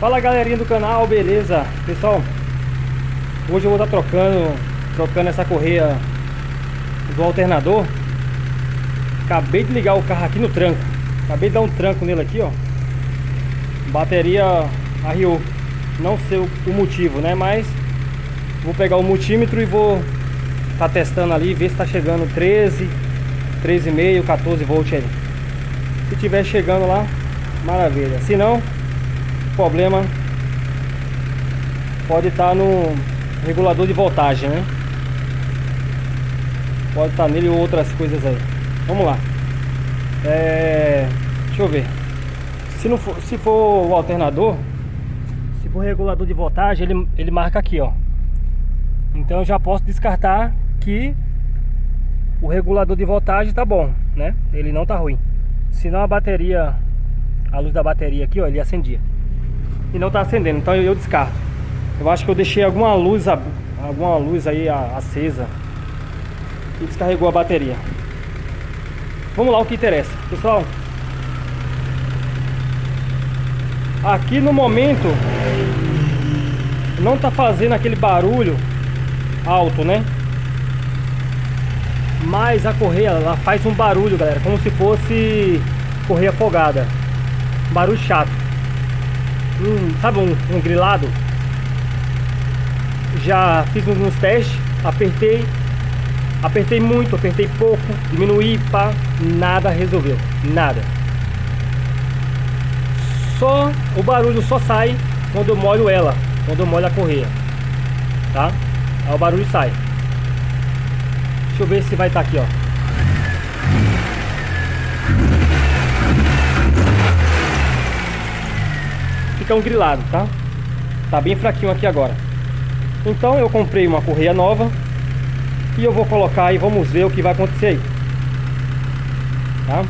Fala galerinha do canal, beleza? Pessoal, hoje eu vou estar trocando essa correia do alternador. Acabei de ligar o carro aqui no tranco. Acabei de dar um tranco nele aqui, ó. Bateria arriou. Não sei o motivo, né? Mas vou pegar o multímetro e vou estar testando ali, ver se está chegando 13, 13,5, 14 volts aí. Se tiver chegando lá, maravilha. Se não, o problema pode estar no regulador de voltagem, né? Pode estar nele ou outras coisas aí. Vamos lá. Deixa eu ver. Se for o alternador, se for o regulador de voltagem, ele marca aqui, ó. Então eu já posso descartar que o regulador de voltagem tá bom, né? Ele não tá ruim. Senão a bateria, a luz da bateria aqui, ó, ele acendia. E não tá acendendo, então eu descarto. Eu acho que eu deixei alguma luz aí acesa e descarregou a bateria. Vamos lá, o que interessa, pessoal. Aqui no momento não tá fazendo aquele barulho alto, né? Mas a correia, ela faz um barulho, galera, como se fosse correia afogada. Barulho chato. Sabe um grilado? Já fiz uns testes, apertei muito, apertei pouco, diminuí, pá, nada resolveu, nada. Só o barulho só sai quando eu molho ela, quando eu molho a correia, tá? Aí o barulho sai. Deixa eu ver se vai estar aqui, ó. Fica um grilado, tá? Tá bem fraquinho aqui agora. Então eu comprei uma correia nova e eu vou colocar e vamos ver o que vai acontecer aí, tá?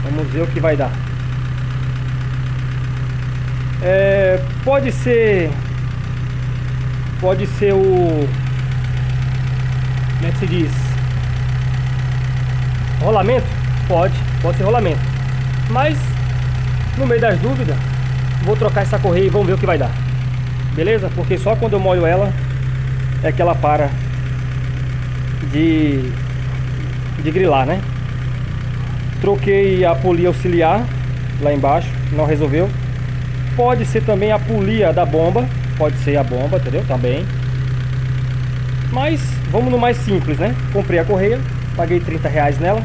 Vamos ver o que vai dar. Pode ser o, como é que se diz? Rolamento? Pode ser rolamento. Mas no meio das dúvidas, vou trocar essa correia e vamos ver o que vai dar. Beleza? Porque só quando eu molho ela é que ela para de grilar, né? Troquei a polia auxiliar lá embaixo, não resolveu. Pode ser também a polia da bomba, pode ser a bomba, entendeu? Também. Mas vamos no mais simples, né? Comprei a correia, paguei R$30 nela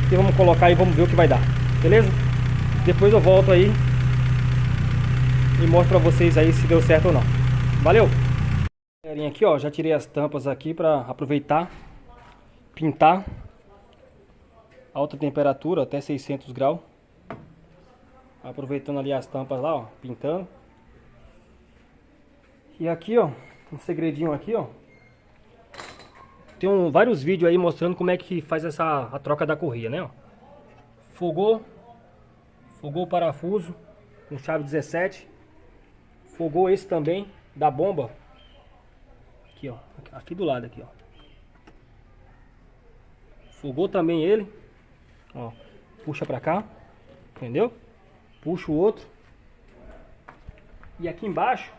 e vamos colocar e vamos ver o que vai dar. Beleza? Depois eu volto aí e mostro pra vocês aí se deu certo ou não. Valeu! Aqui, ó, já tirei as tampas aqui pra aproveitar, pintar. Alta temperatura, até 600 graus. Aproveitando ali as tampas lá, ó, pintando. E aqui, ó, um segredinho aqui, ó. Tem vários vídeos aí mostrando como é que faz a troca da correia, né, ó. Fogou o parafuso com chave 17. Fogou esse também da bomba. Aqui, ó, aqui do lado aqui, ó. Fogou também ele. Ó, puxa pra cá, entendeu? Puxa o outro. E aqui embaixo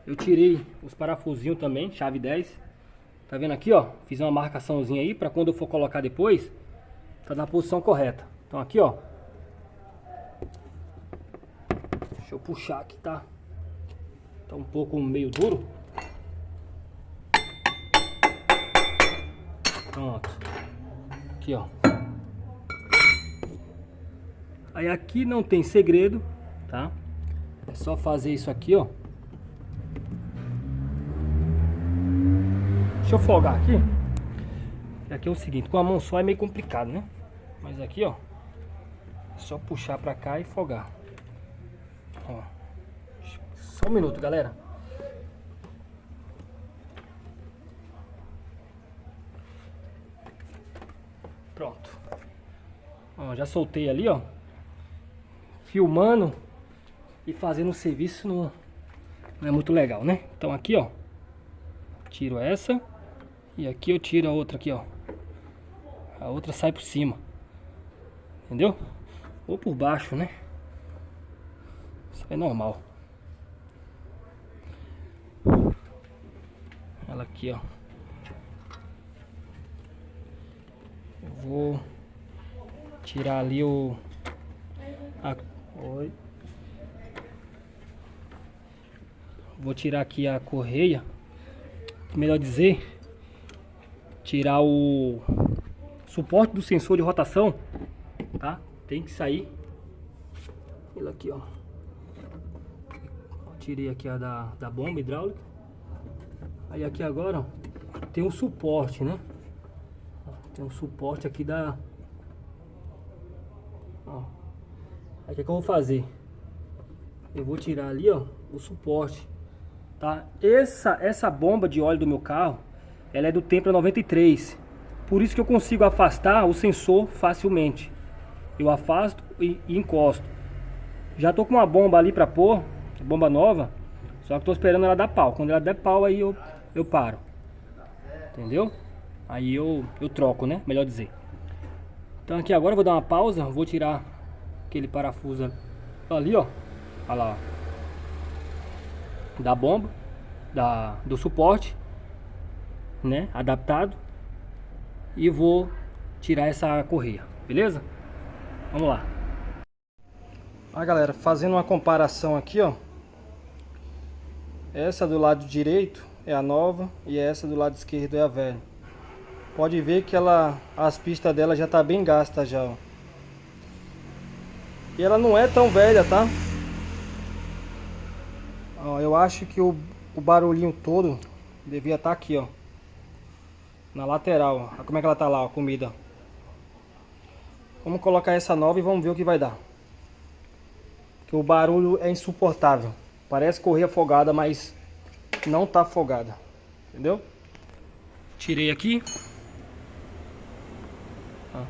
eu tirei os parafusinhos também, chave 10. Tá vendo aqui, ó? Fiz uma marcaçãozinha aí pra quando eu for colocar depois, tá na posição correta. Então aqui, ó. Deixa eu puxar aqui, tá um pouco meio duro. Pronto. Aqui, ó. Aí aqui não tem segredo, tá? É só fazer isso aqui, ó. Deixa eu folgar aqui. Aqui é o seguinte, com a mão só é meio complicado, né? Mas aqui, ó, é só puxar pra cá e folgar. Ó. Só um minuto, galera. Pronto. Ó, já soltei ali, ó. Filmando e fazendo o serviço não é muito legal, né? Então aqui, ó, tiro essa e aqui eu tiro a outra aqui, ó. A outra sai por cima, entendeu? Ou por baixo, né? Isso é normal. Ela aqui, ó. Eu vou tirar ali o... Oi. Vou tirar aqui a correia. Melhor dizer, tirar o suporte do sensor de rotação, tá? Tem que sair. Ele aqui, ó. Tirei aqui a da bomba hidráulica. Aí aqui agora, ó, tem um suporte, né? Tem um suporte aqui da... Ó. Aí o que eu vou fazer? Eu vou tirar ali, ó, o suporte, tá? Essa bomba de óleo do meu carro, ela é do Tempra 93. Por isso que eu consigo afastar o sensor facilmente. Eu afasto e encosto. Já tô com uma bomba ali pra pôr, bomba nova. Só que tô esperando ela dar pau. Quando ela der pau, aí eu paro. Entendeu? Aí eu troco, né? Melhor dizer. Então aqui agora eu vou dar uma pausa. Vou tirar aquele parafuso ali, ó. Olha lá, ó. Da bomba, do suporte, né? Adaptado. E vou tirar essa correia, beleza? Vamos lá. Galera, fazendo uma comparação aqui, ó. Essa do lado direito é a nova e essa do lado esquerdo é a velha. Pode ver que as pistas dela já tá bem gasta já, ó. E ela não é tão velha, tá? Ó, eu acho que o barulhinho todo devia estar aqui, ó. Na lateral, ó. Olha como é que ela tá lá, ó, a comida. Vamos colocar essa nova e vamos ver o que vai dar. Porque o barulho é insuportável. Parece correia afogada, mas não tá afogada. Entendeu? Tirei aqui. Ó.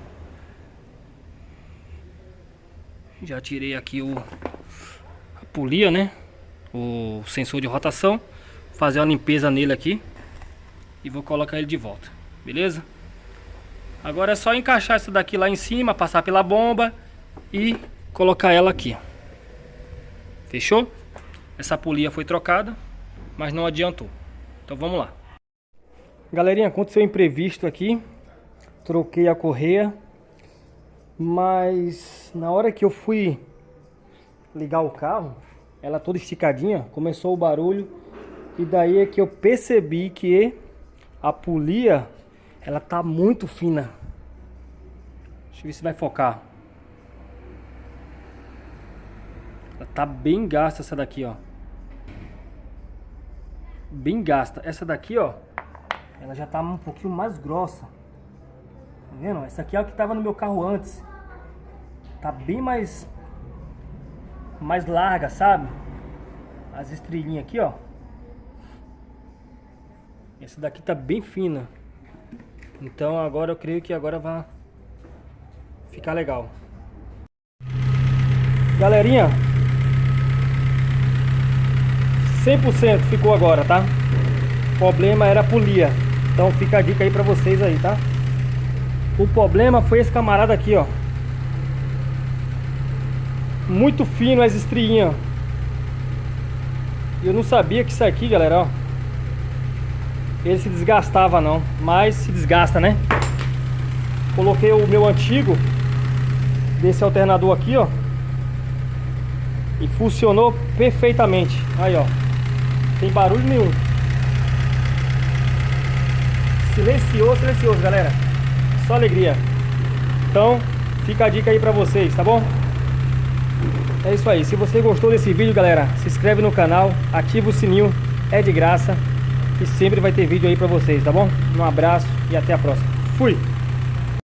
Já tirei aqui a polia, né? O sensor de rotação. Vou fazer uma limpeza nele aqui. E vou colocar ele de volta. Beleza? Agora é só encaixar essa daqui lá em cima, passar pela bomba e colocar ela aqui. Fechou? Essa polia foi trocada, mas não adiantou. Então vamos lá. Galerinha, aconteceu um imprevisto aqui. Troquei a correia. Mas na hora que eu fui ligar o carro, ela toda esticadinha, começou o barulho. E daí é que eu percebi que a polia, ela tá muito fina. Deixa eu ver se vai focar. Ela tá bem gasta essa daqui, ó. Bem gasta. Essa daqui, ó, ela já tá um pouquinho mais grossa. Tá vendo? Essa aqui é a que tava no meu carro antes. Tá bem mais larga, sabe? As estrelinhas aqui, ó. Essa daqui tá bem fina. Então agora eu creio que agora vai ficar legal. Galerinha, 100% ficou agora, tá? O problema era a polia. Então fica a dica aí pra vocês aí, tá? O problema foi esse camarada aqui, ó. Muito fino as estrelinhas. Eu não sabia que isso aqui, galera, ó, ele se desgastava não, mas se desgasta, né? Coloquei o meu antigo desse alternador aqui, ó, e funcionou perfeitamente. Aí, ó, sem barulho nenhum. Silencioso, galera. Só alegria. Então, fica a dica aí pra vocês, tá bom? É isso aí. Se você gostou desse vídeo, galera, se inscreve no canal, ativa o sininho, é de graça. E sempre vai ter vídeo aí pra vocês, tá bom? Um abraço e até a próxima. Fui!